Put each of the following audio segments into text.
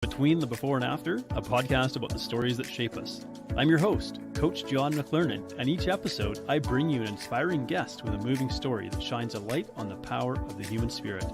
Between the Before and After, a podcast about the stories that shape us. I'm your host, Coach John McLernan, and each episode I bring you an inspiring guest with a moving story that shines a light on the power of the human spirit.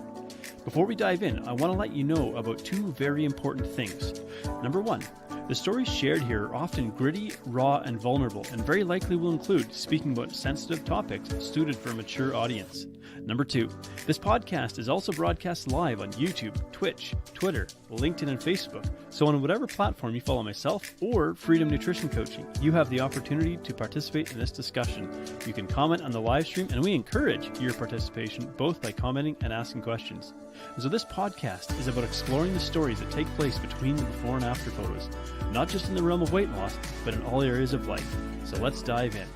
Before we dive in, I want to let you know about two very important things. Number one, the stories shared here are often gritty, raw, and vulnerable, and very likely will include speaking about sensitive topics suited for a mature audience. Number two, this podcast is also broadcast live on YouTube, Twitch, Twitter, LinkedIn, and Facebook. So on whatever platform you follow myself or Freedom Nutrition Coaching, you have the opportunity to participate in this discussion. You can comment on the live stream, and we encourage your participation both by commenting and asking questions. And so this podcast is about exploring the stories that take place between the before and after photos, not just in the realm of weight loss, but in all areas of life. So let's dive in.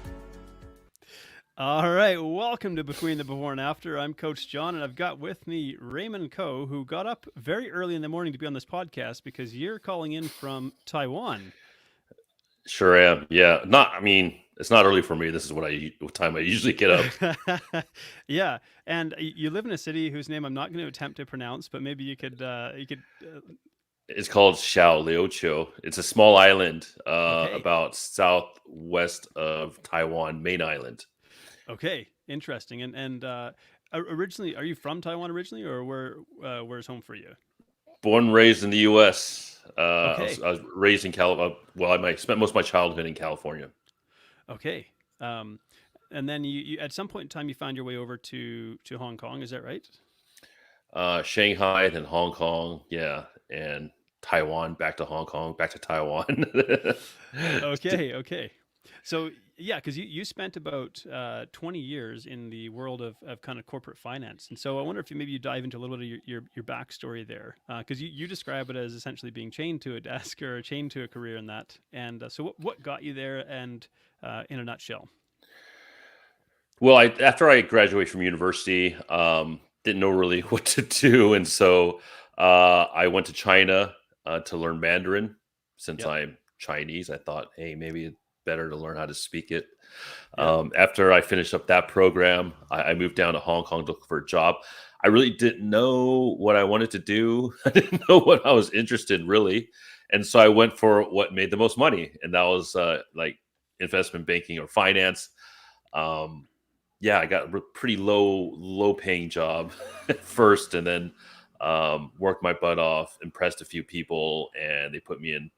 All right, welcome to Between the Before and After. I'm Coach John, and I've got with me Raymond Co, who got up very early in the morning to be on this podcast because you're calling in from Taiwan. Sure am. Yeah. It's not early for me. This is what time I usually get up. Yeah, and you live in a city whose name I'm not going to attempt to pronounce, but maybe you could. It's called Shaoliocho. It's a small island Okay. about southwest of Taiwan, main island. Okay, interesting. And originally, are you from Taiwan originally, or where's home for you? Born and raised in the U.S. Okay. I was raised in California. Well, I spent most of my childhood in California. Okay. And then you at some point in time you found your way over to Hong Kong. Is that right? Shanghai, then Hong Kong, yeah, and Taiwan, back to Hong Kong, back to Taiwan. Okay. So yeah, because you spent about 20 years in the world of kind of corporate finance, and so I wonder if you dive into a little bit of your backstory there, because you describe it as essentially being chained to a desk or chained to a career in that. And so what got you there, and in a nutshell? Well, after I graduated from university, didn't know really what to do, and so I went to China to learn Mandarin. Since Yep. I'm Chinese, I thought, hey, maybe it's better to learn how to speak it. Yep. After I finished up that program, I moved down to Hong Kong to look for a job. I really didn't know what I wanted to do. I didn't know what I was interested in, really, and so I went for what made the most money, and that was like investment banking or finance. Yeah, I got a pretty low paying job at first, and then worked my butt off, impressed a few people, and they put me in,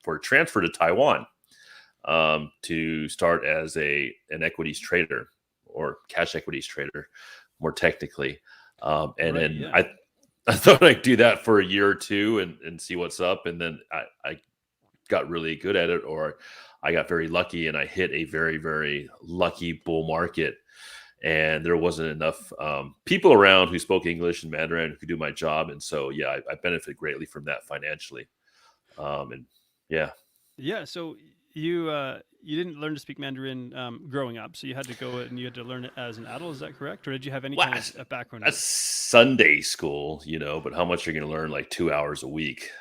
for a transfer to Taiwan to start as an equities trader, or cash equities trader, more technically. And Right, then yeah. I thought I'd do that for a year or two and see what's up, and then I got really good at it, or I got very lucky and I hit a very, very lucky bull market. And there wasn't enough people around who spoke English and Mandarin who could do my job. And so, yeah, I benefited greatly from that financially. And yeah. Yeah, so you didn't learn to speak Mandarin growing up, so you had to go and you had to learn it as an adult. Is that correct, or did you have any Well, kind of a background in that's Sunday school, but how much you're going to learn, like 2 hours a week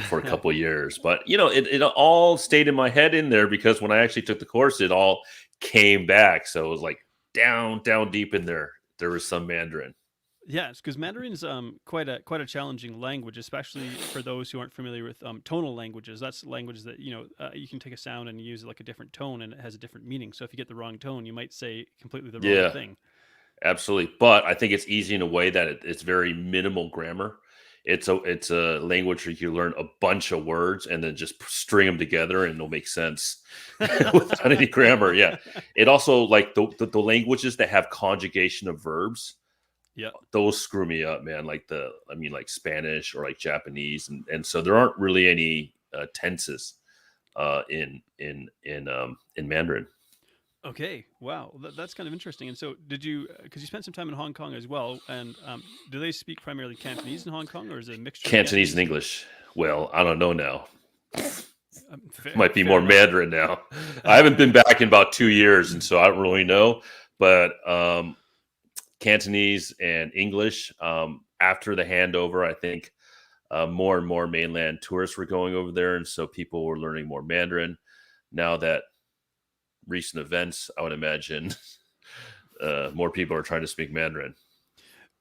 for a it? couple of years. But, it all stayed in my head in there, because when I actually took the course, it all came back. So it was like down deep in there. There was some Mandarin. Yes, because Mandarin's quite a challenging language, especially for those who aren't familiar with tonal languages. That's languages that you can take a sound and use like a different tone, and it has a different meaning. So if you get the wrong tone, you might say completely the wrong Yeah, thing. absolutely. But I think it's easy in a way that it's very minimal grammar. It's a language where you learn a bunch of words and then just string them together and it'll make sense without any grammar. Yeah. It also, like the languages that have conjugation of verbs, Yeah. those screw me up, man. Like Spanish or like Japanese, and so there aren't really any tenses in Mandarin. Okay. Wow. That's kind of interesting. And so, did you? Because you spent some time in Hong Kong as well, and do they speak primarily Cantonese in Hong Kong, or is it a mixture of Cantonese and Cantonese? English. Well, I don't know now. Fair, Might be fair more enough. Mandarin now. I haven't been back in about 2 years, and so I don't really know. But Cantonese and English. After the handover, I think more and more mainland tourists were going over there, and so people were learning more Mandarin. Now that recent events, I would imagine more people are trying to speak Mandarin.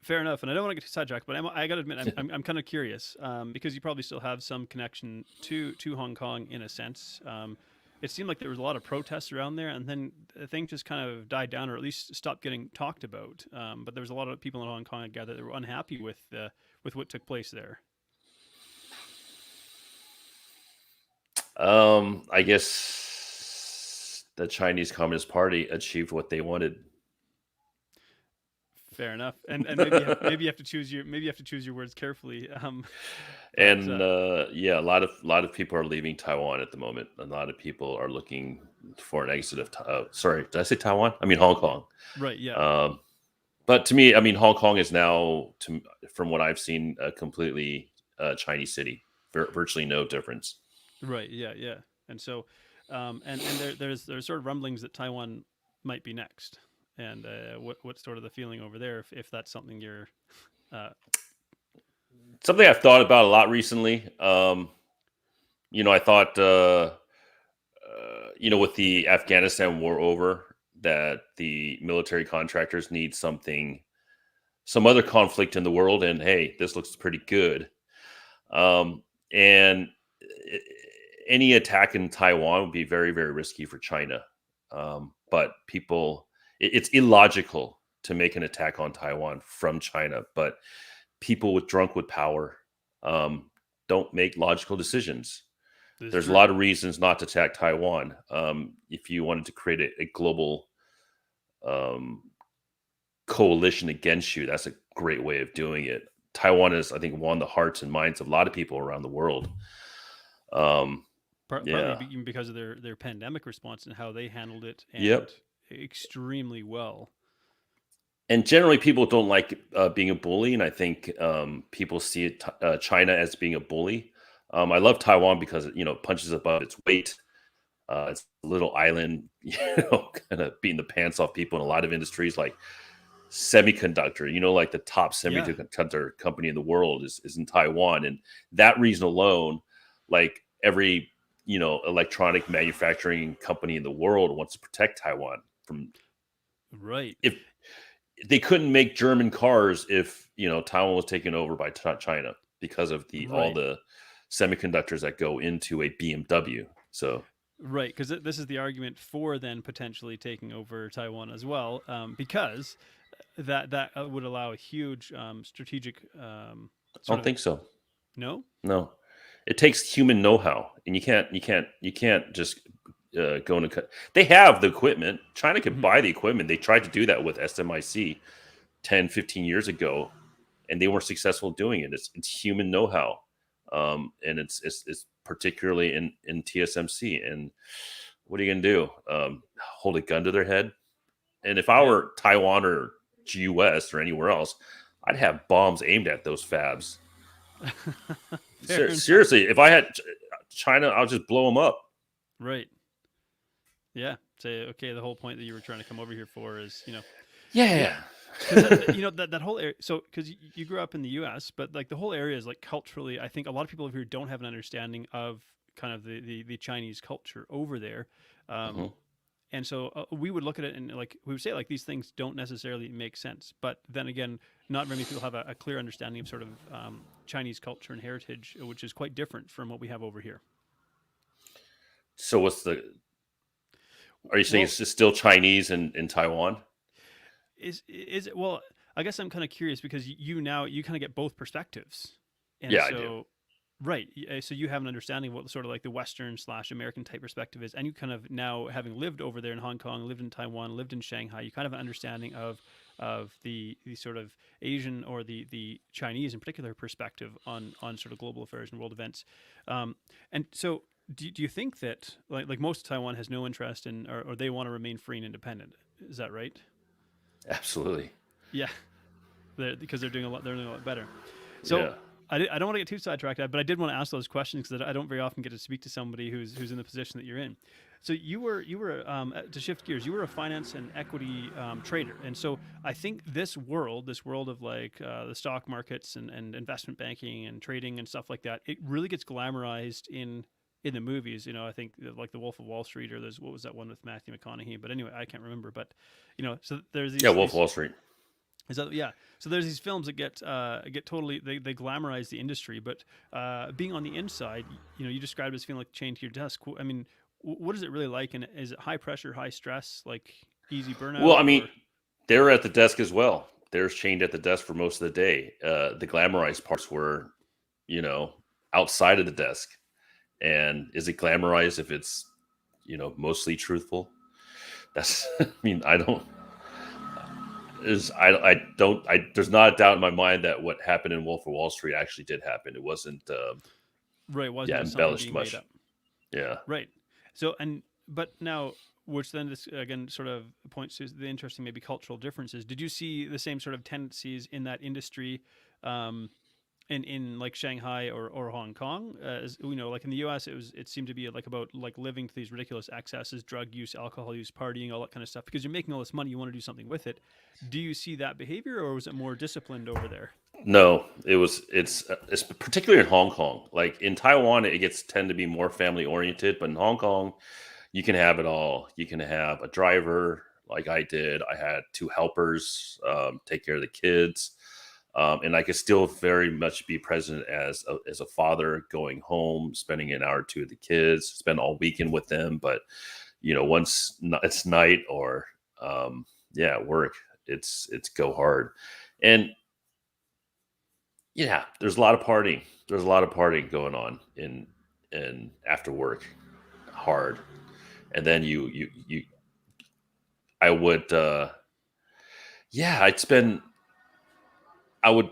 Fair enough, and I don't want to get too sidetracked, but I got to admit, I'm kind of curious because you probably still have some connection to Hong Kong in a sense. It seemed like there was a lot of protests around there, and then things just kind of died down, or at least stopped getting talked about. But there was a lot of people in Hong Kong, I gather, that were unhappy with what took place there. I guess the Chinese Communist Party achieved what they wanted. Fair enough, and maybe you have to choose your words carefully. But And yeah, a lot of people are leaving Taiwan at the moment. A lot of people are looking for an exit of. Sorry, did I say Taiwan? I mean Hong Kong. right, yeah, But to me, I mean Hong Kong is now, from what I've seen, a completely Chinese city. Virtually no difference. right, yeah, yeah, and so, and there's sort of rumblings that Taiwan might be next, and what's sort of the feeling over there if that's something you're, uh, Something I've thought about a lot recently. I thought, with the Afghanistan war over, that the military contractors need some other conflict in the world, and hey, this looks pretty good. And any attack in Taiwan would be very, very risky for China. But it's illogical to make an attack on Taiwan from China, but people drunk with power don't make logical decisions. There's true. a lot of reasons not to attack Taiwan. If you wanted to create a global um, coalition against you, that's a great way of doing it. Taiwan has, I think, won the hearts and minds of a lot of people around the world. Partly Yeah. even because of their pandemic response and how they handled it, and Yep. extremely well. And generally, people don't like being a bully, and I think people see China as being a bully. I love Taiwan because it punches above its weight. It's a little island, kind of beating the pants off people in a lot of industries, like semiconductor. Like the top Yeah, semiconductor company in the world is in Taiwan, and that reason alone, like every electronic manufacturing company in the world wants to protect Taiwan from. right. If they couldn't make German cars if Taiwan was taken over by China because of all Right. the semiconductors that go into a BMW. So Right, because this is the argument for then potentially taking over Taiwan as well, because that would allow a huge strategic I sort don't of think so. no. No, it takes human know-how, and you can't just go into. They have the equipment. China could Mhm. buy the equipment. They tried to do that with SMIC 10, 15 years ago, and they weren't successful doing it. It's human know-how, and it's particularly in TSMC. And what are you gonna do? Hold a gun to their head? And if I Yeah. were Taiwan or US or anywhere else, I'd have bombs aimed at those fabs. Fair enough. Seriously, if I had China, I'll just blow them up. Right. Yeah. Say okay. The whole point that you were trying to come over here for is yeah, Yeah. because that whole area. So because you grew up in the U.S., but like the whole area is like culturally, I think a lot of people over here don't have an understanding of kind of the Chinese culture over there. Um, Mhm. and so we would look at it and like we would say like these things don't necessarily make sense, but then again, not very many people have a clear understanding of sort of Chinese culture and heritage, which is quite different from what we have over here. So are you saying Well, it's just still Chinese in Taiwan? is it well? I guess I'm kind of curious because you kind of get both perspectives, and Yeah, I do. so right, so you have an understanding of what sort of like the Western slash American type perspective is, and you kind of now having lived over there in Hong Kong, lived in Taiwan, lived in Shanghai, you kind of have an understanding of the sort of Asian or the Chinese in particular perspective on sort of global affairs and world events, and so. Do you think that like most of Taiwan has no interest in or they want to remain free and independent? Is that right? Absolutely. Yeah, because they're doing a lot better. So Yeah. I don't want to get too sidetracked, but I did want to ask those questions because I don't very often get to speak to somebody who's in the position that you're in. So you were to shift gears, you were a finance and equity trader, and so I think this world of like the stock markets and investment banking and trading and stuff like that, it really gets glamorized in the movies. I think like the Wolf of Wall Street or there's what was that one with Matthew McConaughey. But anyway, I can't remember. But so there's Yeah, these Wolf of these Wall Street. Is that yeah? So there's these films that get totally they glamorize the industry, but being on the inside, you described it as feeling like chained to your desk. I mean, what is it really like? And is it high pressure, high stress, like easy Well, I burnout, mean, or they're at the desk as well. They're chained at the desk for most of the day. The glamorized parts were, you know, outside of the desk. And is it glamorized if it's, mostly truthful? That's, I mean, I don't, is, I don't, there's not a doubt in my mind that what happened in Wolf of Wall Street actually did happen. It wasn't, right? Wasn't yeah, just something embellished being made much. up, Yeah. right? So but now, which then this again sort of points to the interesting maybe cultural differences. Did you see the same sort of tendencies in that industry? Um, in like Shanghai or Hong Kong, as like in the U.S., it seemed to be like about like living to these ridiculous excesses, drug use, alcohol use, partying, all that kind of stuff. Because you're making all this money, you want to do something with it. Do you see that behavior, or was it more disciplined over there? No, it's particularly in Hong Kong. Like in Taiwan, it gets tend to be more family oriented, but in Hong Kong, you can have it all. You can have a driver, like I did. I had two helpers, take care of the kids, and I could still very much be present as a father, going home, spending an hour or two with the kids, spend all weekend with them. But once it's night or yeah, work, it's go hard, and yeah, there's a lot of partying. There's a lot of partying going on in after work, hard, and then I would yeah,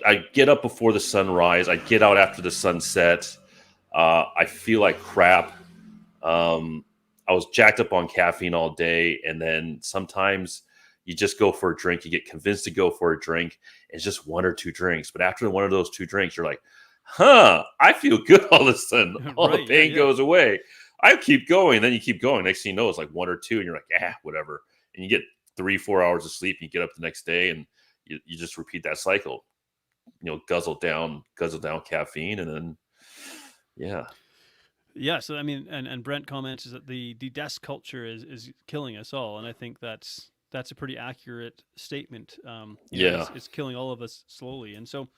I'd get up before the sunrise. I'd get out after the sunset. I feel like crap. Um, I was jacked up on caffeine all day, and then sometimes you just go for a drink. You get convinced to go for a drink. It's just one or two drinks, but after one of those two drinks, you're like, "Huh, I feel good." All of a sudden, all the Right? Yeah, pain yeah. goes away. I keep going, then you keep going. Next thing you know, it's like one or two, and you're like, whatever." And you get 3-4 hours of sleep. And you get up the next day, and you just repeat that cycle. Guzzle down caffeine, and then yeah, Yeah. So I mean, and Brent comments is that the desk culture is killing us all, and I think that's a pretty accurate statement. yeah. It's killing all of us slowly, and so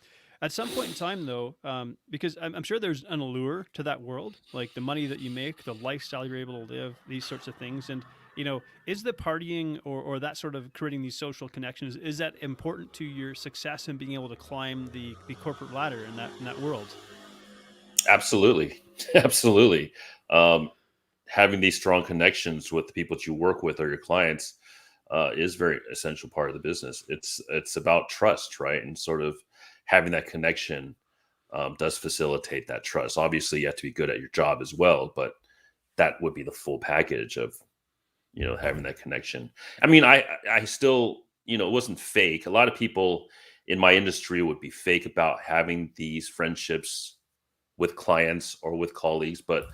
at some point in time, though, because I'm sure there's an allure to that world, like the money that you make, the lifestyle you're able to live, these sorts of things. And, is the partying or that sort of creating these social connections, is that important to your success in being able to climb the corporate ladder in that world? Absolutely. Absolutely. Um, Having these strong connections with the people that you work with or your clients is very essential part of the business. It's about trust, right? And sort of having that connection does facilitate that trust. Obviously, you have to be good at your job as well, but that would be the full package of having that connection. I mean, I still it wasn't fake. A lot of people in my industry would be fake about having these friendships with clients or with colleagues, but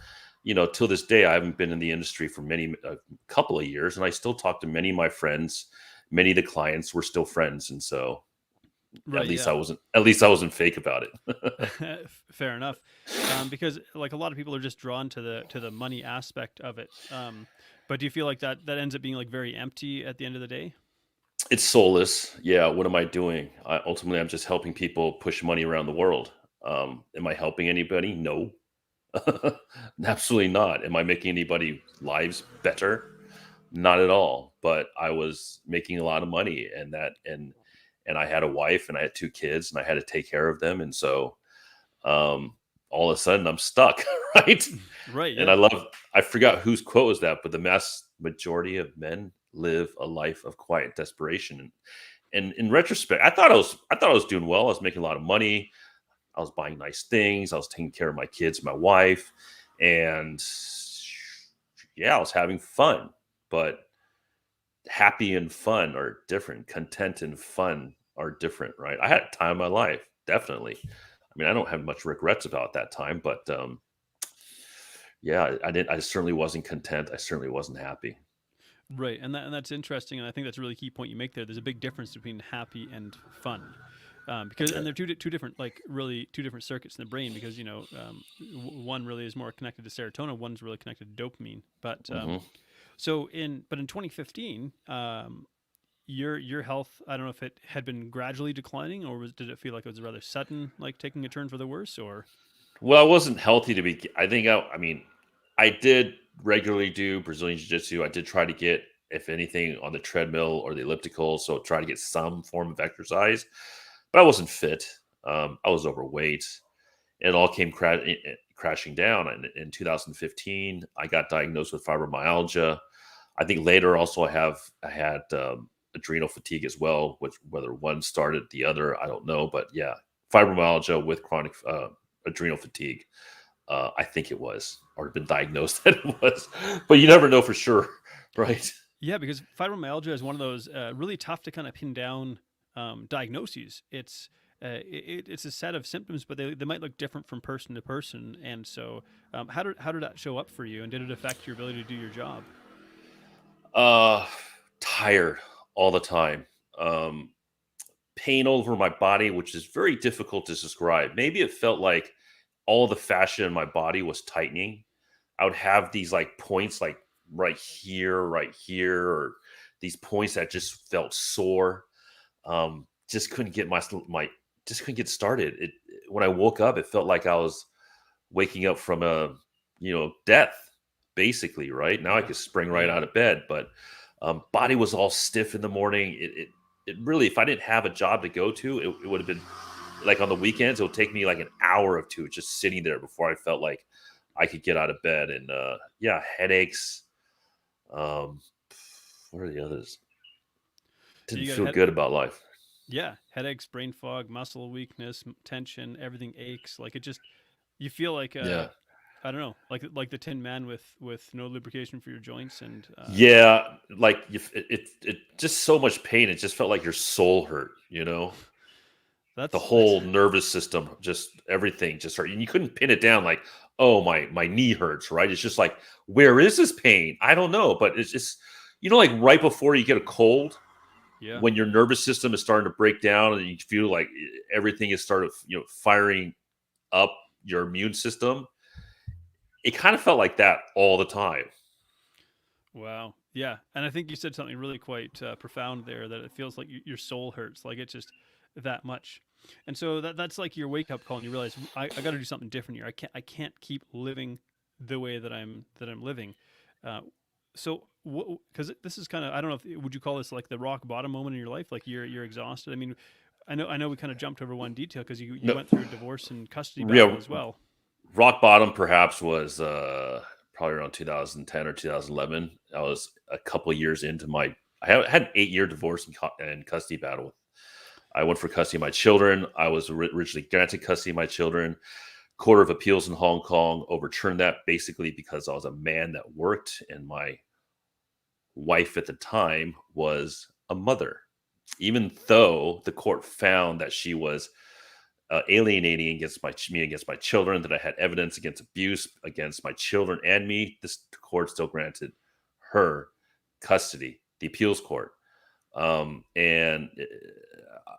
till this day I haven't been in the industry for many a couple of years, and I still talk to many of my friends. Many of the clients were still friends, and so Right. Yeah. at least I wasn't fake about it. Fair enough. Because like a lot of people are just drawn to the money aspect of it. But do you feel like that ends up being like very empty at the end of the day? It's soulless. Yeah, what am I doing? Ultimately, I'm just helping people push money around the world. Am I helping anybody? No. Absolutely not. Am I making anybody lives better? Not at all. But I was making a lot of money, and I had a wife, and I had two kids, and I had to take care of them, and so um, all of a sudden I'm stuck, right? Right. And Yeah. I forgot whose quote was that, but the mass majority of men live a life of quiet desperation. And in retrospect, I thought I was doing well. I was making a lot of money. I was buying nice things. I was taking care of my kids, my wife, and yeah, I was having fun. But happy and fun are different. Content and fun are different, right? I had a time of my life, definitely. I mean, I don't have much regrets about that time, but yeah, I didn't. I certainly wasn't content. I certainly wasn't happy. Right. And that's interesting, and I think that's a really key point you make there. There's a big difference between happy and fun. Because Yeah. and they're two different, like really two different circuits in the brain, because one really is more connected to serotonin, one's really connected to dopamine. But Hmm. so in 2015, your health, I don't know if it had been gradually declining, or did it feel like it was rather sudden, like taking a turn for the worse, or? Well, I wasn't healthy to be. I think I mean, I did regularly do Brazilian Jiu Jitsu. I did try to get, if anything, on the treadmill or the elliptical, so try to get some form of exercise. But I wasn't fit. I was overweight. It all came crashing down. In 2015, I got diagnosed with fibromyalgia. I think later also I had adrenal fatigue as well, which whether one started the other, I don't know. But yeah, fibromyalgia with chronic adrenal fatigue. I think it was, or been diagnosed that it was, but you never know for sure, right? Yeah, because fibromyalgia is one of those really tough to kind of pin down diagnoses. It's a set of symptoms, but they might look different from person to person. And so, how did that show up for you, and did it affect your ability to do your job? Uh, Tired all the time. Um, Pain all over my body, which is very difficult to describe. Maybe it felt like all the fascia in my body was tightening. I would have these like points, like right here, or these points that just felt sore. Just couldn't get my just couldn't get started. It When I woke up, it felt like I was waking up from a death, basically. Right now, I Yeah, could spring right yeah, out of bed, but body was all stiff in the morning. It really, if I didn't have a job to go to, it would have been like on the weekends. It would take me like an hour or two just sitting there before I felt like I could get out of bed. And yeah, headaches. Um, what are the others? so Didn't you got feel good about life. yeah, headaches, brain fog, muscle weakness, tension, everything aches. Like it just, you feel like Yeah. I don't know, like the Tin Man with no lubrication for your joints, and Yeah, like it just so much pain. It just felt like your soul hurt. The that's whole nervous system, just everything just hurt, and you couldn't pin it down. Like, oh, my knee hurts. Right? It's just like, where is this pain? I don't know, but it's just like right before you get a cold, yeah. when your nervous system is starting to break down, and you feel like everything is started firing up your immune system. It kind of felt like that all the time. Wow. Yeah. And I think you said something really quite profound there, that it feels like your soul hurts, like it's just that much. And so that's like your wake up call, and you realize I got to do something different here. I can't keep living the way that I'm living. Uh, so because this is kind of, I don't know if, would you call this like the rock bottom moment in your life? Like you're exhausted. I mean, I know we kind of jumped over one detail because you No, went through a divorce and custody battle yeah, as well. rock bottom perhaps was probably around 2010 or 2011. I was a couple of years into I had an 8-year divorce and custody battle. I went for custody of my children. I was originally granted custody of my children. Court of Appeals in Hong Kong overturned that, basically because I was a man that worked, and my wife at the time was a mother. Even though the court found that she was alienating against my children, that I had evidence against abuse against my children and me, this court still granted her custody, the appeals court. And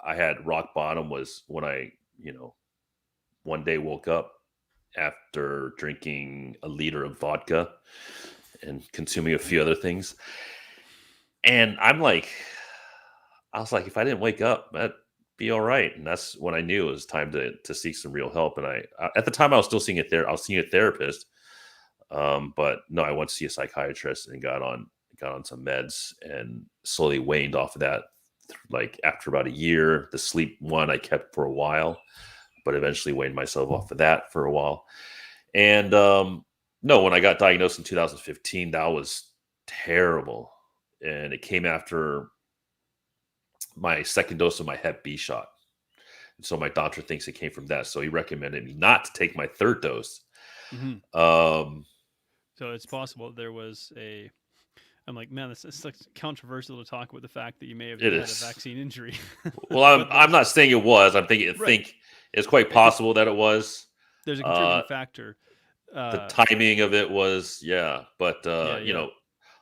I had rock bottom was when I, one day woke up after drinking a liter of vodka and consuming a few other things. And I was like, if I didn't wake up, that'd be all right. And that's when I knew it was time to seek some real help. And at the time I was still seeing I was seeing a therapist. But no, I went to see a psychiatrist and got on some meds and slowly waned off of that. Like after about a year, the sleep one I kept for a while, but eventually weaned myself off of that for a while. And no, when I got diagnosed in 2015, that was terrible. And it came after my second dose of my Hep B shot. And so my doctor thinks it came from that. So he recommended me not to take my third dose. Hmm. Um, So it's possible there was a. I'm like, man, this is like controversial to talk about the fact that you may have it had a is. vaccine injury. Well, but I'm not saying it was. I right, think it's quite it's possible that it was. there's a Uh, contributing factor. the Uh, timing of it was, yeah, but yeah, yeah,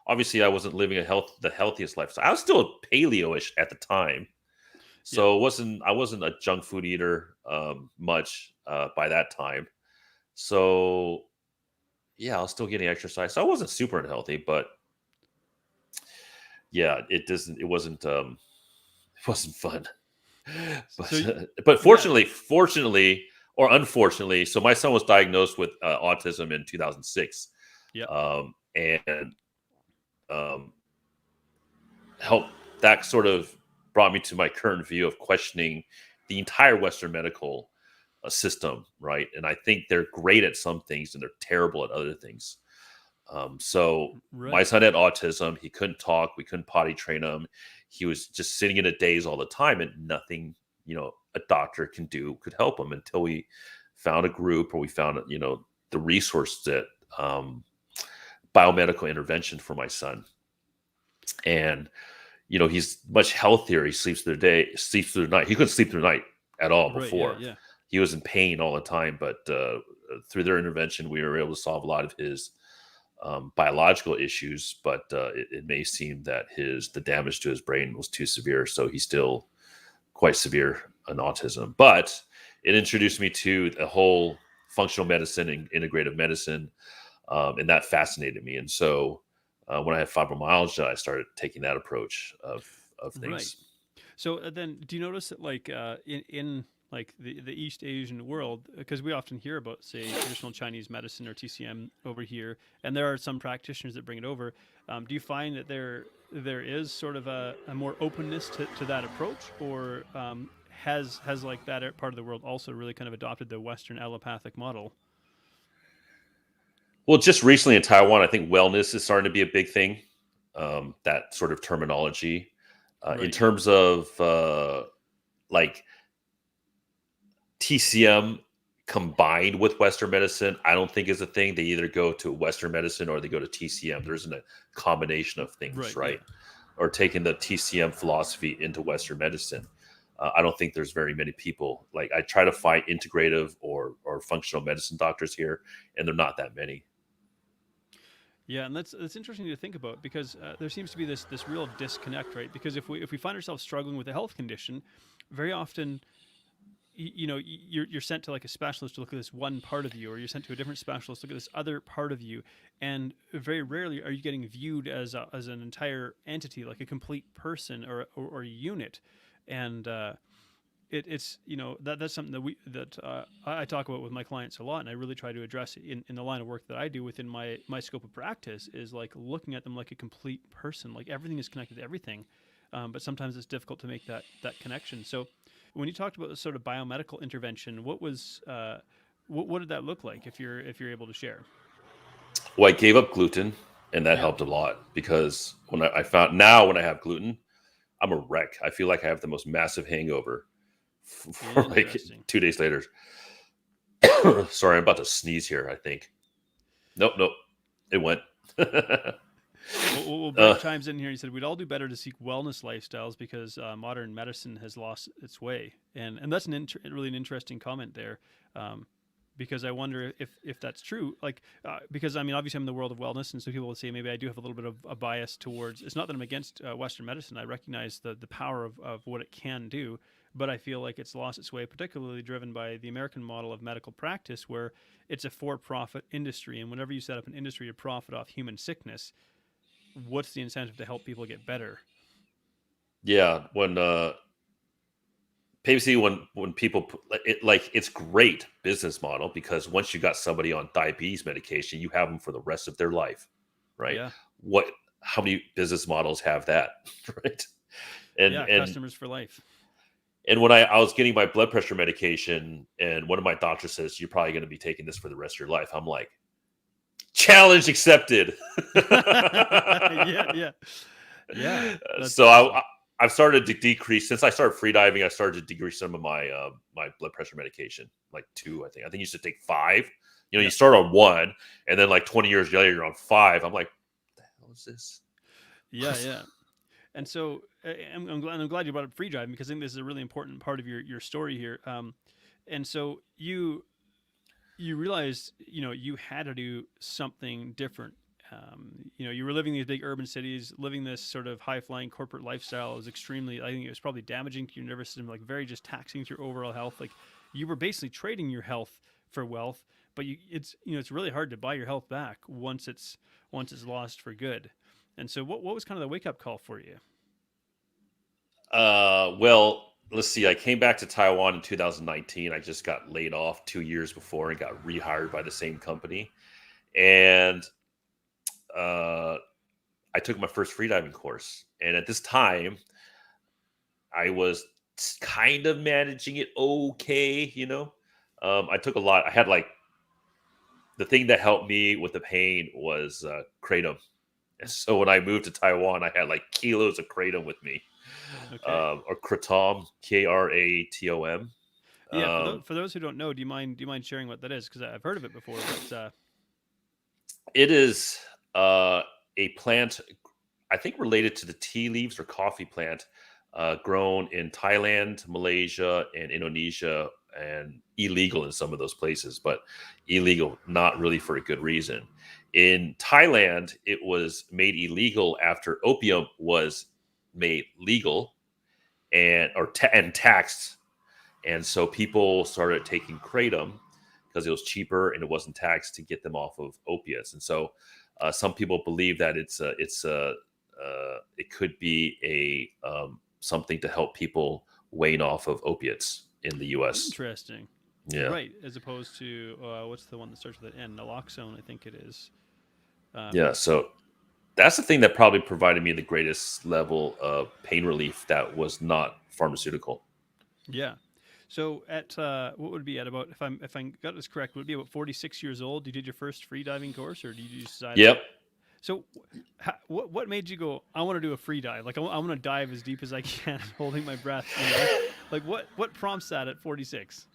obviously I wasn't living the healthiest lifestyle. I was still paleo-ish at the time, yeah. so I wasn't a junk food eater much by that time. So yeah, I was still getting exercise. So I wasn't super unhealthy, but yeah, it wasn't fun. So But yeah, fortunately or unfortunately, so my son was diagnosed with autism in 2006, yeah, and um, helped that sort of brought me to my current view of questioning the entire Western medical system, right? And I think they're great at some things and they're terrible at other things. So my right, son had autism. He couldn't talk. We couldn't potty train him. He was just sitting in a daze all the time, and nothing, a doctor can do could help him until we found a group or we found, the resource that biomedical intervention for my son. And he's much healthier. He sleeps through the night. He couldn't sleep through the night at all right, yeah, before. yeah, He was in pain all the time, but through their intervention, we were able to solve a lot of his biological issues. But it may seem that the damage to his brain was too severe, so he's still quite severe in autism. But it introduced me to the whole functional medicine and integrative medicine, and that fascinated me. And so when I had fibromyalgia, I started taking that approach of right. things. So then, do you notice that, like, in like the East Asian world, because we often hear about, say, traditional Chinese medicine or TCM over here, and there are some practitioners that bring it over. Do you find that there is sort of a more openness to that approach, or has like that part of the world also really kind of adopted the Western allopathic model? Well, just recently in Taiwan, I think wellness is starting to be a big thing. That sort of terminology, in Right. Yeah. terms of like TCM combined with Western medicine, I don't think is a thing. They either go to Western medicine or they go to TCM. There isn't a combination of things, Right. Yeah. right? Or taking the TCM philosophy into Western medicine. I don't think there's very many people. Like I try to find integrative or functional medicine doctors here, and they're not that many. Yeah, and that's interesting to think about, because there seems to be this real disconnect, right? Because if we find ourselves struggling with a health condition, very often, you're sent to like a specialist to look at this one part of you, or you're sent to a different specialist to look at this other part of you, and very rarely are you getting viewed as an entire entity, like a complete person or a unit. And it's that's something that I talk about with my clients a lot, and I really try to address it in the line of work that I do within my scope of practice, is like looking at them like a complete person, like everything is connected to everything. But sometimes it's difficult to make that connection. So when you talked about the sort of biomedical intervention, what did that look like, if you're able to share? Well, I gave up gluten, and that Yeah. helped a lot because I found now when I have gluten, I'm a wreck. I feel like I have the most massive hangover for like Interesting. 2 days later. Sorry, I'm about to sneeze here. I think. Nope, nope. It went. Well, uh, Brent chimes in here. He said we'd all do better to seek wellness lifestyles because modern medicine has lost its way, and that's really an interesting comment there, um, because I wonder if that's true. Like, because I mean, obviously, I'm in the world of wellness, and so people will say maybe I do have a little bit of a bias towards. It's not that I'm against Western medicine. I recognize the power of what it can do, but I feel like it's lost its way, particularly driven by the American model of medical practice, where it's a for-profit industry, and whenever you set up an industry to profit off human sickness, what's the incentive to help people get better? yeah, when basically when people like it's great business model because once you got somebody on diabetes medication, you have them for the rest of their life, right? Yeah. What How many business models have that, right? And Yeah. and Customers for life. and when I was getting my blood pressure medication, and one of my doctors says you're probably going to be taking this for the rest of your life, I'm like, challenge accepted. Yeah. Yeah. Yeah. That's So awesome. I've started to decrease since I started freediving. I started to decrease some of my my blood pressure medication, like two. I think you should take five. You Yeah. start on one, and then like 20 years later, you're on five. I'm like, what the hell is this? Yeah. Yeah. And so I'm glad you brought up free driving, because I think this is a really important part of your story here. And so you realized, you had to do something different. You were living in these big urban cities, living this sort of high flying corporate lifestyle. Is extremely, I think it was probably damaging to your nervous system, like very just taxing to your overall health. Like, you were basically trading your health for wealth, but it's really hard to buy your health back once it's lost for good. And so what was kind of the wake up call for you? Well, let's see. I came back to Taiwan in 2019. I just got laid off 2 years before and got rehired by the same company. And uh, I took my first freediving course. And at this time, I was kind of managing it okay. I took a lot. I had like the thing that helped me with the pain was kratom. And so when I moved to Taiwan, I had like kilos of kratom with me, Okay. or kratom, Kratom. Yeah, Um, for those who don't know, do you mind sharing what that is? Because I've heard of it before, but it is a plant, I think, related to the tea leaves or coffee plant, grown in Thailand, Malaysia, and Indonesia, and illegal in some of those places, but illegal not really for a good reason. In Thailand, it was made illegal after opium was made legal and taxed, and so people started taking kratom because it was cheaper and it wasn't taxed to get them off of opiates. And so some people believe that it could be a something to help people wane off of opiates in the U.S. interesting. Yeah, Right, as opposed to what's the one that starts with an N? Naloxone, I think it is. yeah. So that's the thing that probably provided me the greatest level of pain relief that was not pharmaceutical. Yeah. So at what would it be at about if I got this correct, would it be about 46 years old? You did your first free diving course, or did you decide that? Yep. So, what made you go? I want to do a free dive. Like I want to dive as deep as I can, holding my breath. Like what prompts that at 46?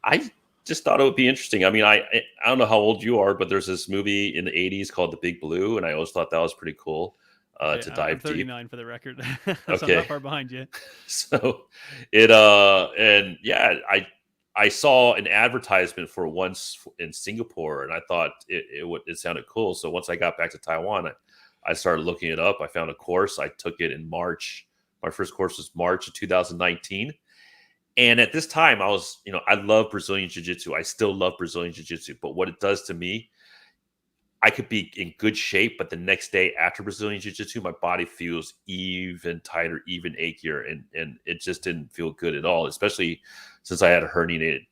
I just thought it would be interesting. I mean, I don't know how old you are, but there's this movie in the '80s called The Big Blue, and I always thought that was pretty cool Okay, to I'm dive deep. 39 for the record, so I'm not Okay, far behind you. so and yeah, I saw an advertisement for once in Singapore, and I thought it sounded cool. So once I got back to Taiwan, I started looking it up. I found a course. I took it in March. My first course was March of 2019. And at this time, I love Brazilian Jiu Jitsu. I still love Brazilian Jiu Jitsu. But what it does to me, I could be in good shape, but the next day after Brazilian Jiu Jitsu, my body feels even tighter, even achier. And it just didn't feel good at all, especially since I had a herniated,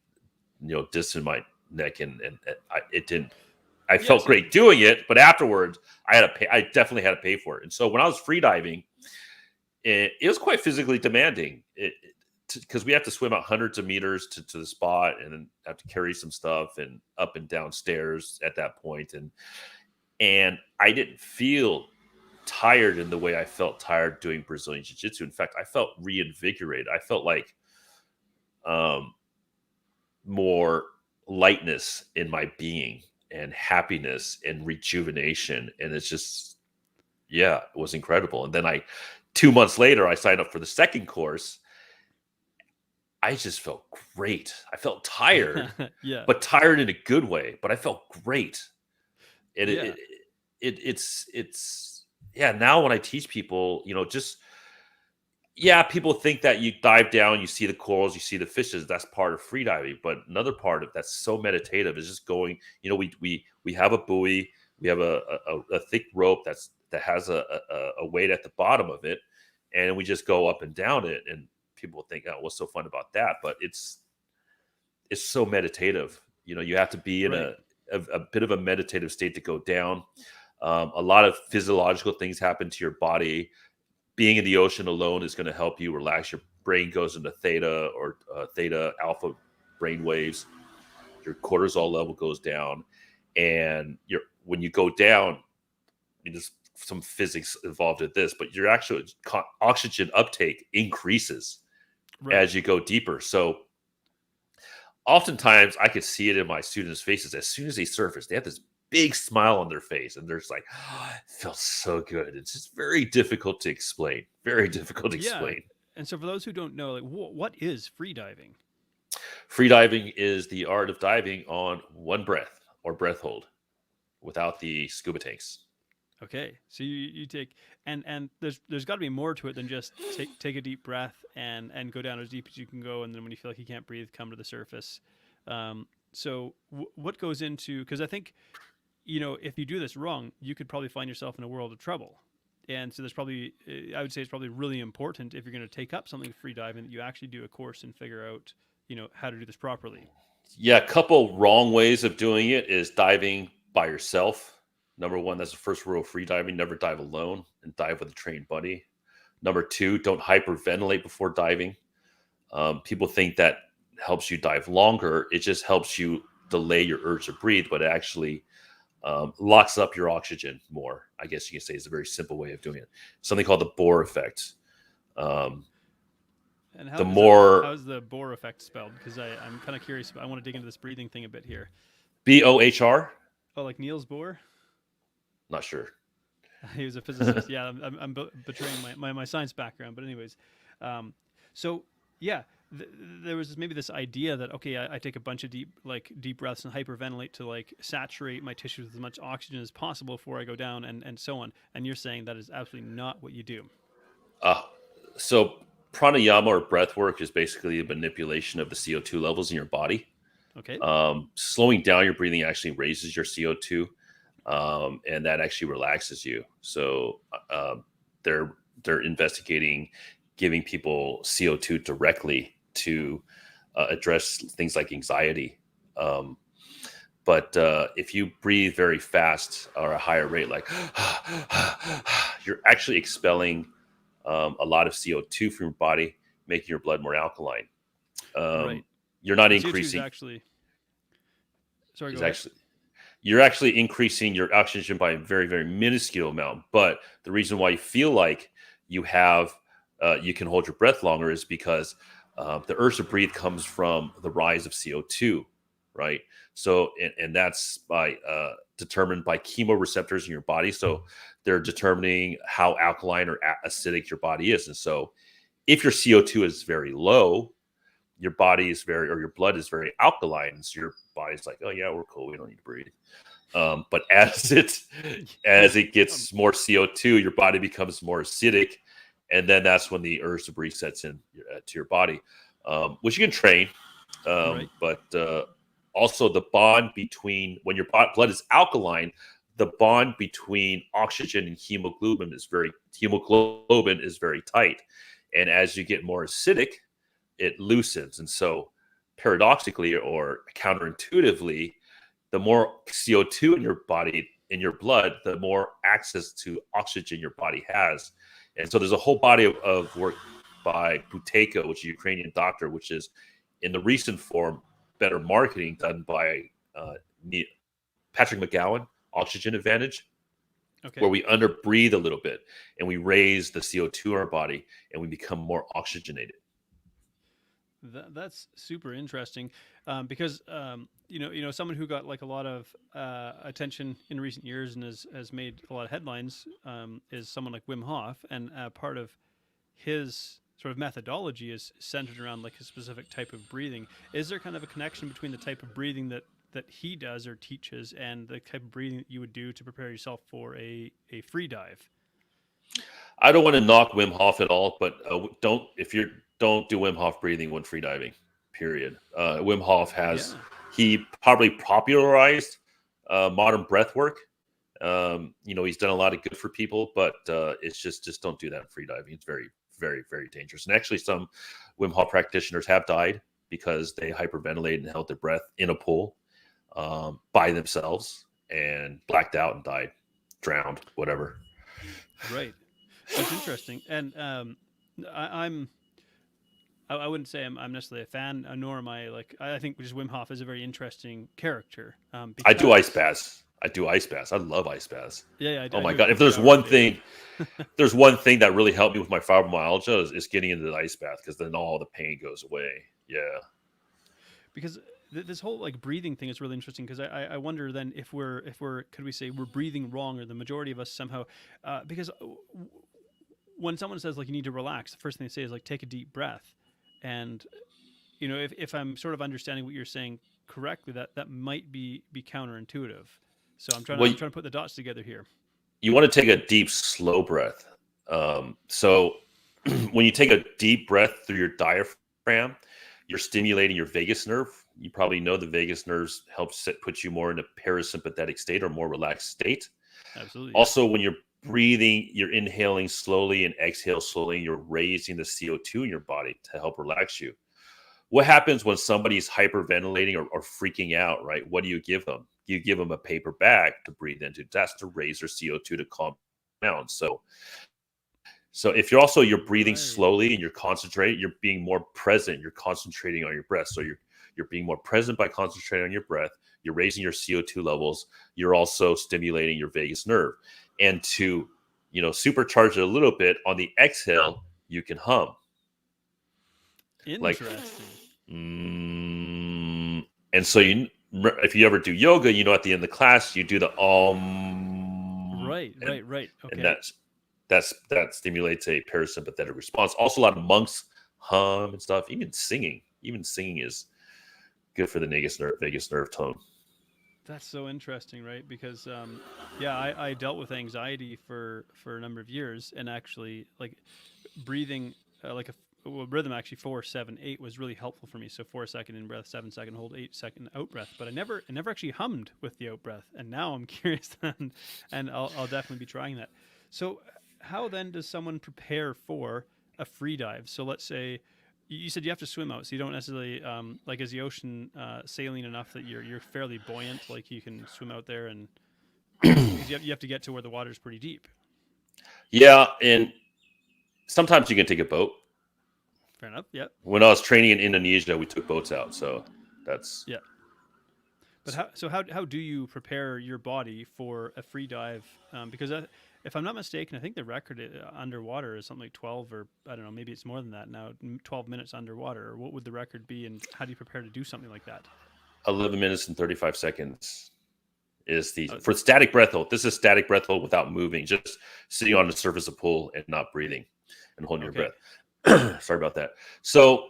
disc in my neck. It didn't, I Yeah. felt So great doing it, but afterwards, I definitely had to pay for it. And so when I was freediving, it was quite physically demanding. Because we have to swim out hundreds of meters to the spot, and then have to carry some stuff and up and down stairs at that point. And I didn't feel tired in the way I felt tired doing Brazilian Jiu Jitsu. In fact, I felt reinvigorated. I felt like um, more lightness in my being and happiness and rejuvenation. And it's just, yeah, it was incredible. And then 2 months later, I signed up for the second course. I just felt great. I felt tired, yeah, but tired in a good way. But I felt great. And yeah, it's yeah. Now when I teach people, just yeah, people think that you dive down, you see the corals, you see the fishes. That's part of free diving. But another part of that's so meditative is just going. We have a buoy, we have a thick rope that has a weight at the bottom of it, and we just go up and down it. And people think, oh, what's so fun about that? But it's so meditative. You have to be in right, a bit of a meditative state to go down. A lot of physiological things happen to your body. Being in the ocean alone is going to help you relax. Your brain goes into theta or theta alpha brain waves. Your cortisol level goes down, and when you go down, there's some physics involved with this, but your actual oxygen uptake increases right. as you go deeper. So oftentimes I could see it in my students' faces. As soon as they surface, they have this big smile on their face, and they're just like, oh, it feels so good. It's just very difficult to explain. Very difficult to Yeah. explain. And so for those who don't know, like what is free diving? Free diving is the art of diving on one breath or breath hold without the scuba tanks. Okay, so you take and there's got to be more to it than just take a deep breath and go down as deep as you can go, and then when you feel like you can't breathe, come to the surface. So what goes into, because I think if you do this wrong, you could probably find yourself in a world of trouble. And so there's probably, I would say it's probably really important if you're going to take up something free diving that you actually do a course and figure out, how to do this properly. Yeah, a couple wrong ways of doing it is diving by yourself. Number one, that's the first rule of free diving: never dive alone and dive with a trained buddy. Number two, don't hyperventilate before diving. People think that helps you dive longer. It just helps you delay your urge to breathe, but it actually locks up your oxygen more. I guess you can say it's a very simple way of doing it. Something called the Bohr effect. And how's the Bohr effect spelled? Because I'm kind of curious. I want to dig into this breathing thing a bit here. Bohr? Oh, like Niels Bohr? Not sure. He was a physicist. Yeah, I'm betraying my science background. But anyways, so yeah, there was maybe this idea that, okay, I take a bunch of deep breaths and hyperventilate to like saturate my tissues with as much oxygen as possible before I go down and so on. And you're saying that is absolutely not what you do. So pranayama or breathwork is basically a manipulation of the CO2 levels in your body. Okay. Slowing down your breathing actually raises your CO2, and that actually relaxes you. So they're investigating giving people CO2 directly to address things like anxiety. But if you breathe very fast or a higher rate, like you're actually expelling a lot of CO2 from your body, making your blood more alkaline. Right. You're not CO2 increasing. is actually, sorry, go ahead. You're actually increasing your oxygen by a very, very minuscule amount. But the reason why you feel like you have you can hold your breath longer is because the urge to breathe comes from the rise of CO2, right? So, and that's determined by chemoreceptors in your body. So they're determining how alkaline or acidic your body is. And so if your CO2 is very low, your body is your blood is very alkaline. So your body's like, oh yeah, we're cool. We don't need to breathe. But as it gets more CO2, your body becomes more acidic. And then that's when the urge to breathe sets in to your body, which you can train. Right. But also the bond between, when your blood is alkaline, the bond between oxygen and hemoglobin is very tight. And as you get more acidic, it loosens. And so paradoxically or counterintuitively, the more CO2 in your body, in your blood, the more access to oxygen your body has. And so there's a whole body of work by Buteyko, which is a Ukrainian doctor, which is in the recent form, better marketing done by Patrick McGowan, Oxygen Advantage, Okay. where we underbreathe a little bit and we raise the CO2 in our body and we become more oxygenated. That's super interesting, because someone who got like a lot of attention in recent years and has made a lot of headlines is someone like Wim Hof, and part of his sort of methodology is centered around like a specific type of breathing. Is there kind of a connection between the type of breathing that he does or teaches and the type of breathing that you would do to prepare yourself for a free dive? I don't want to knock Wim Hof at all, but don't do Wim Hof breathing when free diving, period. Wim Hof he probably popularized modern breath work. He's done a lot of good for people, but it's just don't do that in free diving. It's very, very, very dangerous. And actually some Wim Hof practitioners have died because they hyperventilated and held their breath in a pool by themselves and blacked out and died, drowned, whatever. Right. That's interesting. And I wouldn't say I'm necessarily a fan, nor am I I think just Wim Hof is a very interesting character. I do ice baths. I love ice baths. Yeah. Oh my God. If there's one thing, that really helped me with my fibromyalgia is getting into the ice bath, because then all the pain goes away. Yeah. Because this whole like breathing thing is really interesting, because I wonder then if we're could we say we're breathing wrong, or the majority of us somehow, because when someone says like you need to relax, the first thing they say is like take a deep breath. And if I'm sort of understanding what you're saying correctly, that might be counterintuitive. So I'm trying to put the dots together here. You want to take a deep, slow breath. So when you take a deep breath through your diaphragm, you're stimulating your vagus nerve, You probably know the vagus nerves helps put you more in a parasympathetic state or more relaxed state. Absolutely. Also, when you're breathing, you're inhaling slowly and exhale slowly. You're raising the CO2 in your body to help relax you. What happens when somebody's hyperventilating or freaking out, right? What do you give them? You give them a paper bag to breathe into. That's to raise their CO2 to calm down. So if you're breathing Right. slowly and you're concentrating, you're being more present. You're concentrating on your breath. So you're being more present by concentrating on your breath. You're raising your CO2 levels. You're also stimulating your vagus nerve. And to supercharge it a little bit on the exhale, you can hum. Like, Interesting. and so if you ever do yoga, at the end of the class you do the Right. Okay. and that stimulates a parasympathetic response. Also, a lot of monks hum and stuff. Even singing is good for the vagus nerve tone. That's so interesting, right? Because I dealt with anxiety for a number of years, and actually, like, breathing rhythm, actually 4-7-8 was really helpful for me. So 4-second in breath, 7-second hold, 8-second out breath. But I never actually hummed with the out breath, and now I'm curious, and I'll definitely be trying that. So how then does someone prepare for a free dive? So let's say you said you have to swim out, so you don't necessarily like, is the ocean saline enough that you're fairly buoyant, like you can swim out there, and because you have to get to where the water's pretty deep. Yeah, and sometimes you can take a boat. Fair enough. Yeah. When I was training in Indonesia, we took boats out, so that's Yeah. But how do you prepare your body for a free dive? Because if I'm not mistaken, I think the record underwater is something like 12, or I don't know, maybe it's more than that now, 12 minutes underwater. Or what would the record be, and how do you prepare to do something like that? 11 minutes and 35 seconds is for static breath hold. This is static breath hold without moving, just sitting on the surface of a pool and not breathing and holding your breath. Sorry about that. So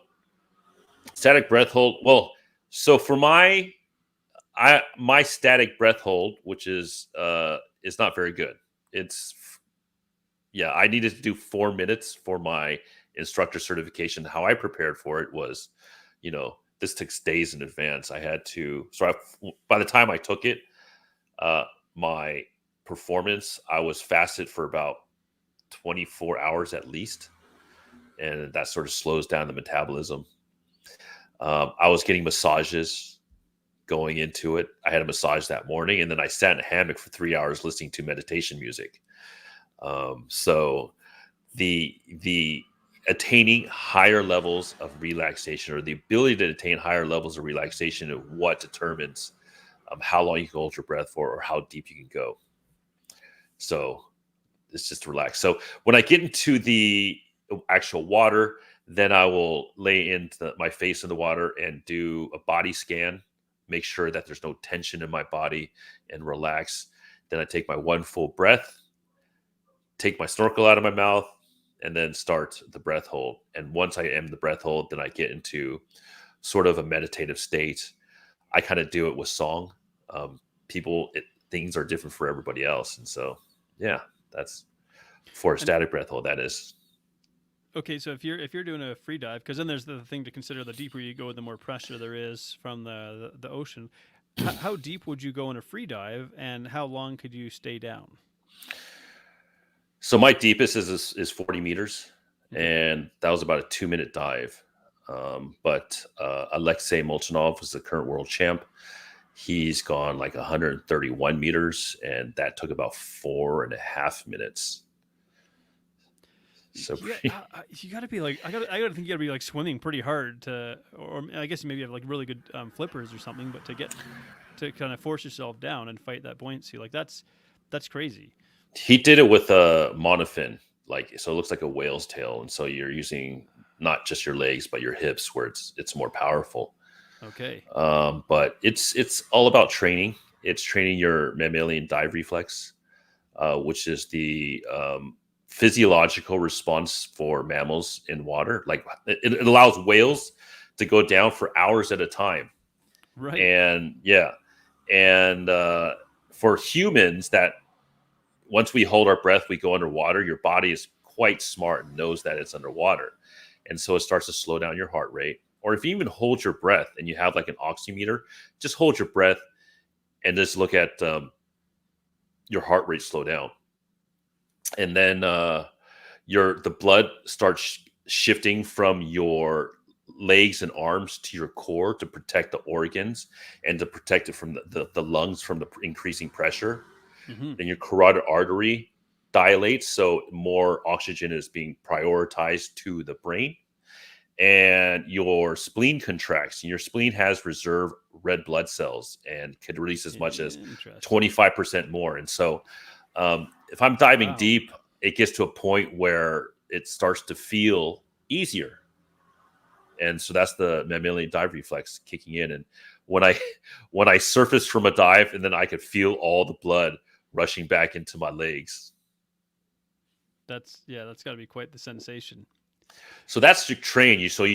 static breath hold. Well, so for my static breath hold, which is not very good. I needed to do 4 minutes for my instructor certification. How I prepared for it was, this took days in advance. I had to. So by the time I took it, my performance, I was fasted for about 24 hours at least. And that sort of slows down the metabolism. I was getting massages going into it. I had a massage that morning, and then I sat in a hammock for 3 hours listening to meditation music. So the attaining higher levels of relaxation, or the ability to attain higher levels of relaxation, is what determines how long you can hold your breath for, or how deep you can go. So it's just relax. So when I get into the actual water, then I will lay into my face in the water and do a body scan, make sure that there's no tension in my body, and relax. Then I take my one full breath, take my snorkel out of my mouth, and then start the breath hold. And once I am the breath hold, then I get into sort of a meditative state. I kind of do it with song. Things are different for everybody else. And so, yeah, that's for a static breath hold, that is. Okay, so if you're doing a free dive, because then there's the thing to consider: the deeper you go, the more pressure there is from the ocean. How deep would you go in a free dive, and how long could you stay down? So my deepest is 40 meters, and that was about a 2-minute dive. But Alexei Molchanov was the current world champ. He's gone like 131 meters, and that took about 4.5 minutes. So you got to be like, I got to think you got to be like swimming pretty hard or I guess maybe you have like really good flippers or something, but to kind of force yourself down and fight that buoyancy, like that's crazy. He did it with a monofin, so it looks like a whale's tail, and so you're using not just your legs but your hips, where it's more powerful. Okay. But it's all about training. It's training your mammalian dive reflex, which is the physiological response for mammals in water. Like it allows whales to go down for hours at a time. Right. And for humans, that once we hold our breath, we go underwater. Your body is quite smart and knows that it's underwater. And so it starts to slow down your heart rate. or if you even hold your breath and you have like an oximeter, just hold your breath and just look at your heart rate slow down. And then the blood starts shifting from your legs and arms to your core to protect the organs and to protect it from the lungs from the increasing pressure. Mm-hmm. Then your carotid artery dilates, so more oxygen is being prioritized to the brain. And your spleen contracts, and your spleen has reserve red blood cells and could release as much as 25% more. And so if I'm diving deep, it gets to a point where it starts to feel easier. And so that's the mammalian dive reflex kicking in. And when I surfaced from a dive, and then I could feel all the blood rushing back into my legs. That's got to be quite the sensation. So that's to train you. So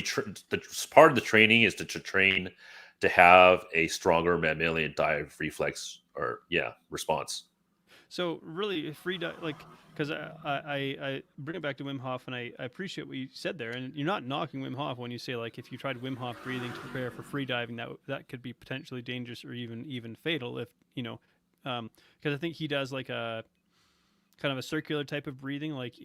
part of the training is to train to have a stronger mammalian dive reflex response. So really, free dive, like, because I bring it back to Wim Hof, and I appreciate what you said there. And you're not knocking Wim Hof when you say, like, if you tried Wim Hof breathing to prepare for free diving, that could be potentially dangerous or even fatal. If because I think he does like a kind of a circular type of breathing, like,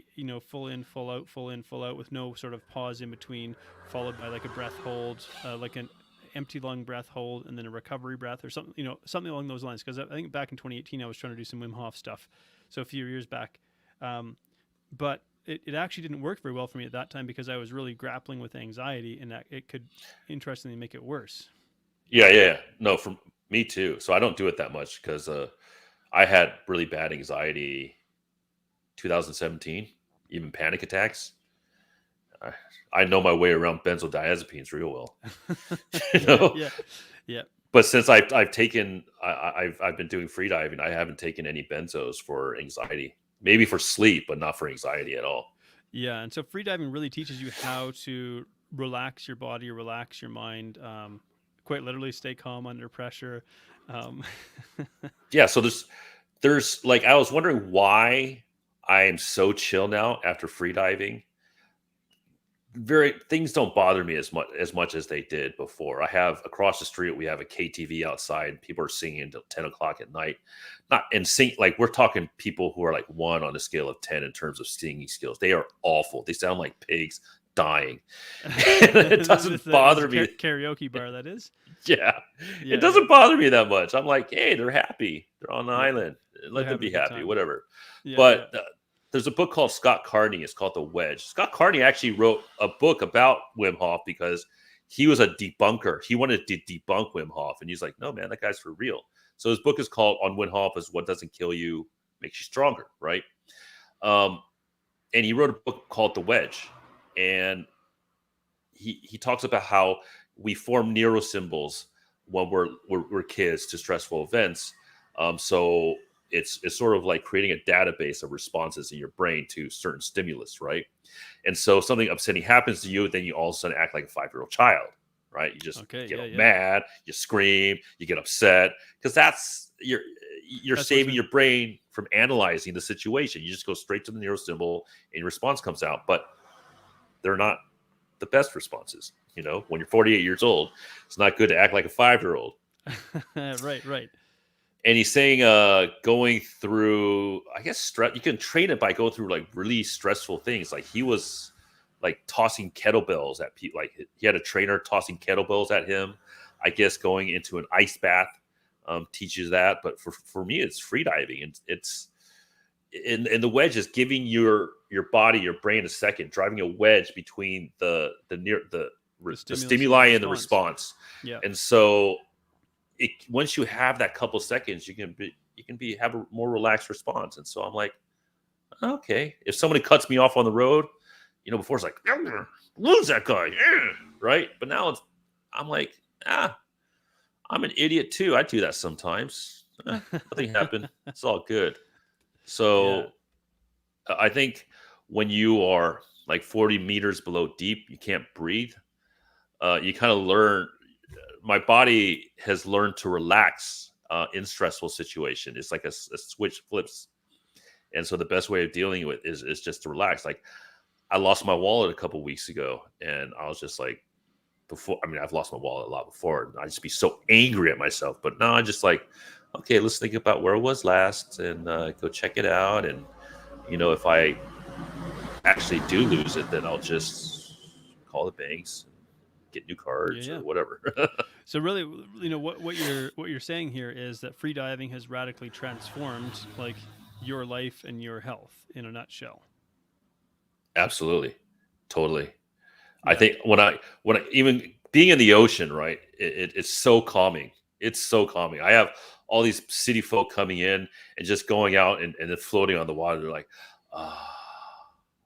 full in, full out, full in, full out, with no sort of pause in between, followed by like a breath hold, like an empty lung breath hold, and then a recovery breath or something, something along those lines. Because I think back in 2018, I was trying to do some Wim Hof stuff, so a few years back, but it actually didn't work very well for me at that time because I was really grappling with anxiety, and that it could interestingly make it worse. Yeah. No, for me too. So I don't do it that much because I had really bad anxiety 2017, even panic attacks. I know my way around benzodiazepines real well. Yeah. But since I've been doing freediving, I haven't taken any benzos for anxiety. Maybe for sleep, but not for anxiety at all. Yeah, and so freediving really teaches you how to relax your body, relax your mind, quite literally stay calm under pressure. Yeah, so there's like, I was wondering why I am so chill now after freediving. Things don't bother me as much as they did before. I have across the street, we have a KTV outside. People are singing until 10 o'clock at night. Not and sing like, we're talking people who are like 1 on a scale of 10 in terms of singing skills. They are awful. They sound like pigs dying. It doesn't bother me. Karaoke bar, that is. Yeah, it doesn't bother me that much. I'm like, hey, they're happy. They're on the island. Let them be happy, whatever. But there's a book called Scott Carney. It's called The Wedge. Scott Carney actually wrote a book about Wim Hof because he was a debunker. He wanted to debunk Wim Hof. And he's like, no, man, that guy's for real. So his book is called On Wim Hof is What Doesn't Kill You Makes You Stronger, right? And he wrote a book called The Wedge. And he talks about how we form neurosymbols when we're kids to stressful events. So it's sort of like creating a database of responses in your brain to certain stimulus, right? And so something upsetting happens to you, then you all of a sudden act like a 5-year-old child, right? You just get mad, you scream, you get upset, because that's saving your brain from analyzing the situation. You just go straight to the neurosymbol and your response comes out, but they're not the best responses. When you're 48 years old, it's not good to act like a 5-year-old. Right. And he's saying going through, I guess, stress, you can train it by going through like really stressful things. Like he was like tossing kettlebells at people. Like he had a trainer tossing kettlebells at him. I guess going into an ice bath teaches that. But for me, it's freediving. And it's in the wedge is giving your body, your brain a second, driving a wedge between the stimuli and the response. Yeah. And so once you have that couple seconds, you can have a more relaxed response. And so I'm like, okay, if somebody cuts me off on the road, before it's like, lose that guy, right? But now I'm like, I'm an idiot too. I do that sometimes. Nothing happened. It's all good. So I think when you are like 40 meters below deep, you can't breathe. You kind of learn. My body has learned to relax in stressful situation. It's like a switch flips. And so the best way of dealing with it is just to relax. Like I lost my wallet a couple weeks ago and I was just like, before. I mean, I've lost my wallet a lot before, and I just be so angry at myself. But now I'm just like, okay, let's think about where it was last and go check it out. And if I actually do lose it, then I'll just call the banks, get new cards or whatever. So really, what you're saying here is that freediving has radically transformed like your life and your health in a nutshell. Absolutely, totally. Yeah. I think when I even being in the ocean, right? It's so calming. It's so calming. I have all these city folk coming in and just going out and then floating on the water. They're like,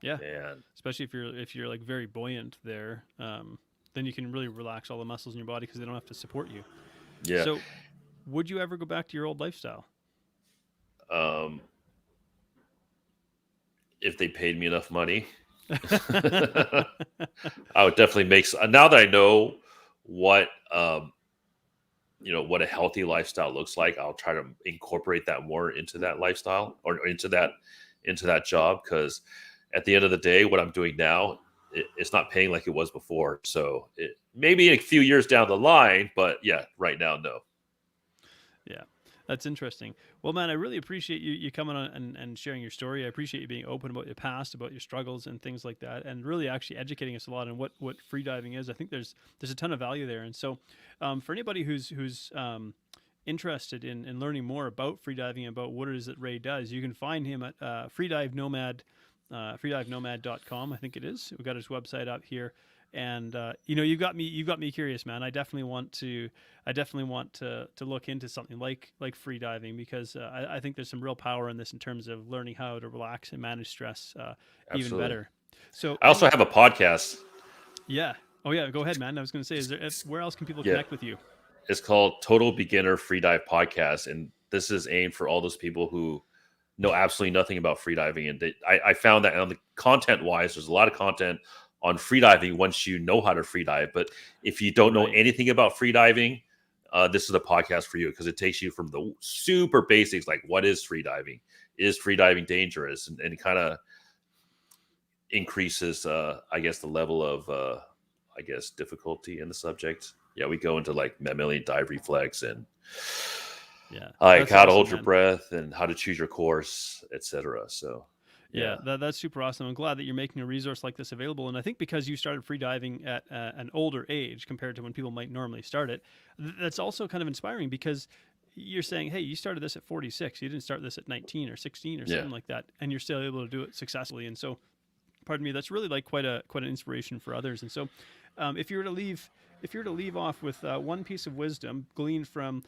yeah, man. Especially if you're like very buoyant there, then you can really relax all the muscles in your body because they don't have to support you. Yeah. So, would you ever go back to your old lifestyle? If they paid me enough money, I would definitely make. Now that I know what what a healthy lifestyle looks like, I'll try to incorporate that more into that lifestyle or into that job. Because at the end of the day, what I'm doing now, it's not paying like it was before. So maybe a few years down the line, but yeah, right now, no. Yeah, that's interesting. Well, man, I really appreciate you coming on and sharing your story. I appreciate you being open about your past, about your struggles and things like that, and really actually educating us a lot on what freediving is. I think there's a ton of value there. And so for anybody who's interested in learning more about freediving and about what it is that Ray does, you can find him at freedivenomad.com. I think it is. We've got his website up here. And you've got me curious, man. I definitely want to look into something like freediving because I think there's some real power in this in terms of learning how to relax and manage stress even better. So I also have a podcast. Yeah. Oh yeah. Go ahead, man. I was going to say, where else can people connect with you? It's called Total Beginner Freedive Podcast, and this is aimed for all those people who know absolutely nothing about freediving. And I found that on the content wise, there's a lot of content on freediving once you know how to freedive. But if you don't know anything about freediving, this is the podcast for you because it takes you from the super basics, like what is freediving? Is freediving dangerous? And it kind of increases, I guess, the level of, difficulty in the subject. Yeah, we go into like mammalian dive reflex and like how to hold your breath and how to choose your course, etc. So yeah, that's super awesome. I'm glad that you're making a resource like this available. And I think because you started freediving at an older age compared to when people might normally start it, that's also kind of inspiring because you're saying, hey, you started this at 46. You didn't start this at 19 or 16 or something like that. And you're still able to do it successfully. And so, pardon me, that's really like quite an inspiration for others. And so if you were to leave off with one piece of wisdom gleaned from,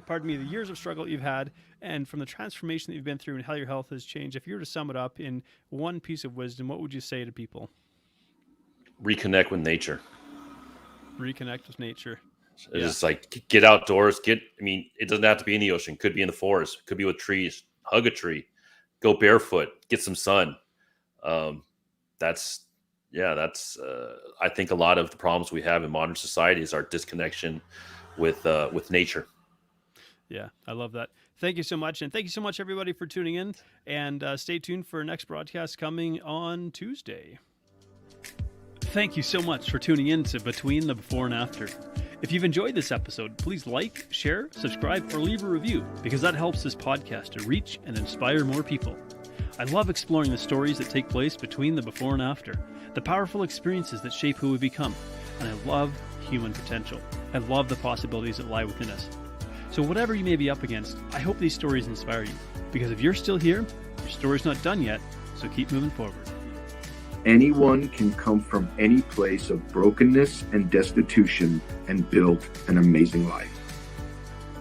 pardon me, the years of struggle you've had and from the transformation that you've been through and how your health has changed, if you were to sum it up in one piece of wisdom, what would you say to people? Reconnect with nature. Reconnect with nature. It's like get outdoors. It doesn't have to be in the ocean. Could be in the forest. Could be with trees. Hug a tree. Go barefoot. Get some sun. That's I think a lot of the problems we have in modern society is our disconnection with nature. Yeah, I love that. Thank you so much. And thank you so much, everybody, for tuning in. And stay tuned for our next broadcast coming on Tuesday. Thank you so much for tuning in to Between the Before and After. If you've enjoyed this episode, please like, share, subscribe, or leave a review because that helps this podcast to reach and inspire more people. I love exploring the stories that take place between the before and after, the powerful experiences that shape who we become, and I love human potential. I love the possibilities that lie within us. So whatever you may be up against, I hope these stories inspire you, because if you're still here, your story's not done yet, so keep moving forward. Anyone can come from any place of brokenness and destitution and build an amazing life.